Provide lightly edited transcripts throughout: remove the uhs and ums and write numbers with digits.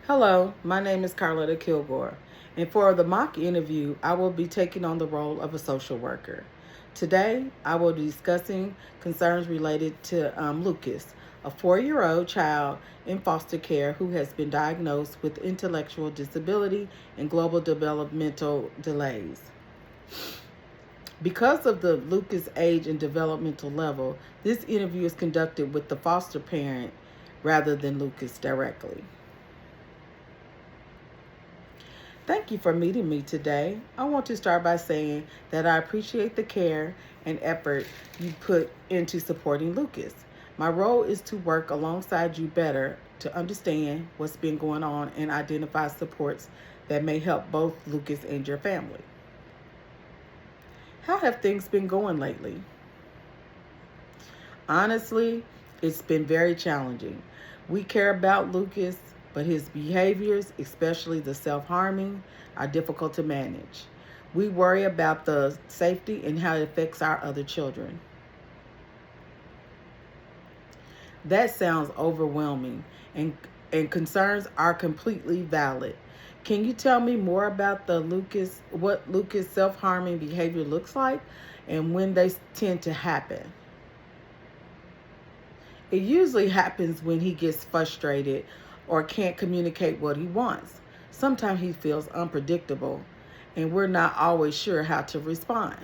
Hello, my name is Carletta Kilgore, and for the mock interview, I will be taking on the role of a social worker. Today, I will be discussing concerns related to Lucas, a 4 year old child in foster care who has been diagnosed with intellectual disability and global developmental delays. Because of the Lucas age and developmental level, this interview is conducted with the foster parent rather than Lucas directly. Thank you for meeting me today. I want to start by saying that I appreciate the care and effort you put into supporting Lucas. My role is to work alongside you better to understand what's been going on and identify supports that may help both Lucas and your family. How have things been going lately? Honestly, it's been very challenging. We care about Lucas, but his behaviors, especially the self harming, are difficult to manage. We worry about the safety and how it affects our other children. That sounds overwhelming, and concerns are completely valid. Can you tell me more about what Lucas self harming behavior looks like and when they tend to happen? It usually happens when he gets frustrated or can't communicate what he wants. Sometimes he feels unpredictable, and we're not always sure how to respond.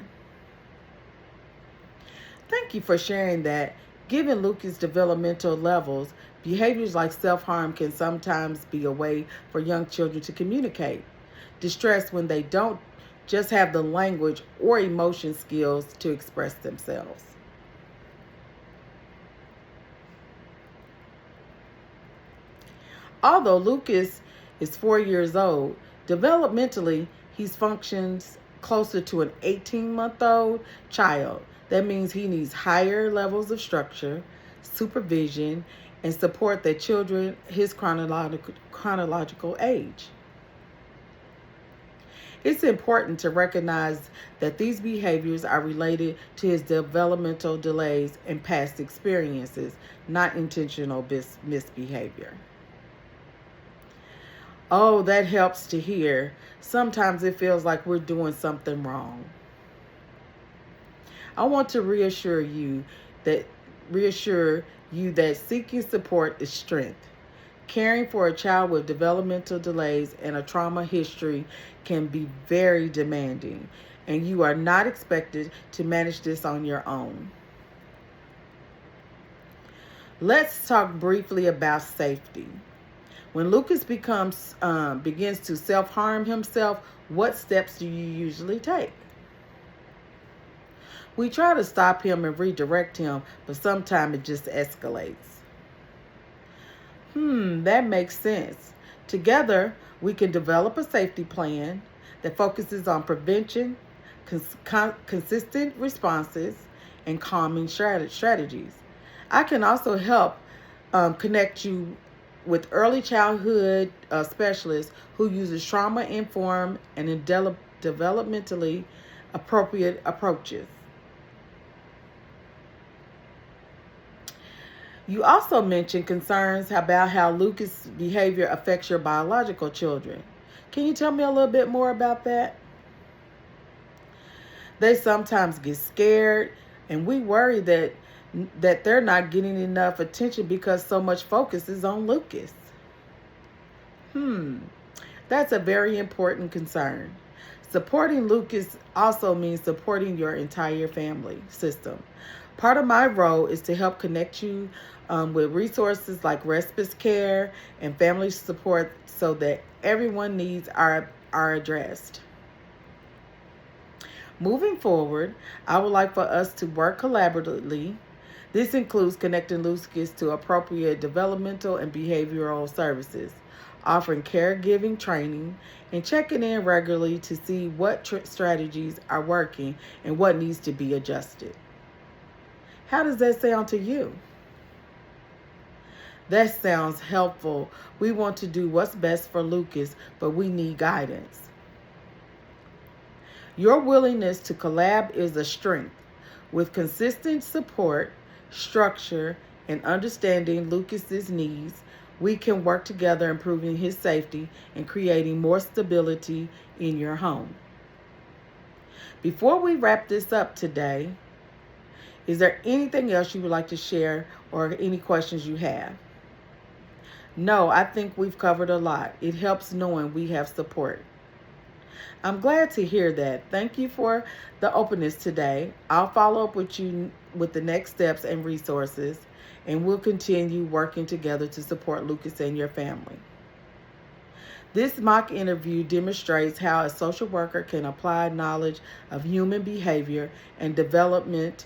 Thank you for sharing that. Given Lucas' developmental levels, behaviors like self harm can sometimes be a way for young children to communicate distress when they don't just have the language or emotion skills to express themselves. Although Lucas is 4 years old, developmentally he functions closer to an 18-month-old child. That means he needs higher levels of structure, supervision, and support that children his chronological age. It's important to recognize that these behaviors are related to his developmental delays and past experiences, not intentional misbehavior. Oh, that helps to hear. Sometimes it feels like we're doing something wrong. I want to that reassure you that seeking support is strength. Caring for a child with developmental delays and a trauma history can be very demanding, and you are not expected to manage this on your own. Let's talk briefly about safety. When Lucas begins to self-harm himself, what steps do you usually take? We try to stop him and redirect him, but sometimes it just escalates. That makes sense. Together, we can develop a safety plan that focuses on prevention, consistent responses, and calming strategies. I can also help connect you with early childhood specialists who uses trauma-informed and developmentally appropriate approaches. You also mentioned concerns about how Lucas' behavior affects your biological children. Can you tell me a little bit more about that? They sometimes get scared, and we worry that they're not getting enough attention because so much focus is on Lucas. That's a very important concern. Supporting Lucas also means supporting your entire family system. Part of my role is to help connect you with resources like respite care and family support so that everyone's needs are addressed. Moving forward, I would like for us to work collaboratively. This includes connecting Lucas to appropriate developmental and behavioral services, offering caregiving training, and checking in regularly to see what strategies are working and what needs to be adjusted. How does that sound to you? That sounds helpful. We want to do what's best for Lucas, but we need guidance. Your willingness to collab is a strength. With consistent support, structure, and understanding Lucas's needs, We can work together improving his safety and creating more stability in your home. Before we wrap this up today, is there anything else you would like to share or any questions you have? No, I think we've covered a lot. It helps knowing we have support. I'm glad to hear that. Thank you for the openness today. I'll follow up with you with the next steps and resources, and we'll continue working together to support Lucas and your family. This mock interview demonstrates how a social worker can apply knowledge of human behavior and development,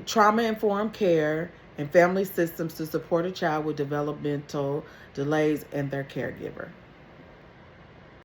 trauma-informed care, and family systems to support a child with developmental delays and their caregiver.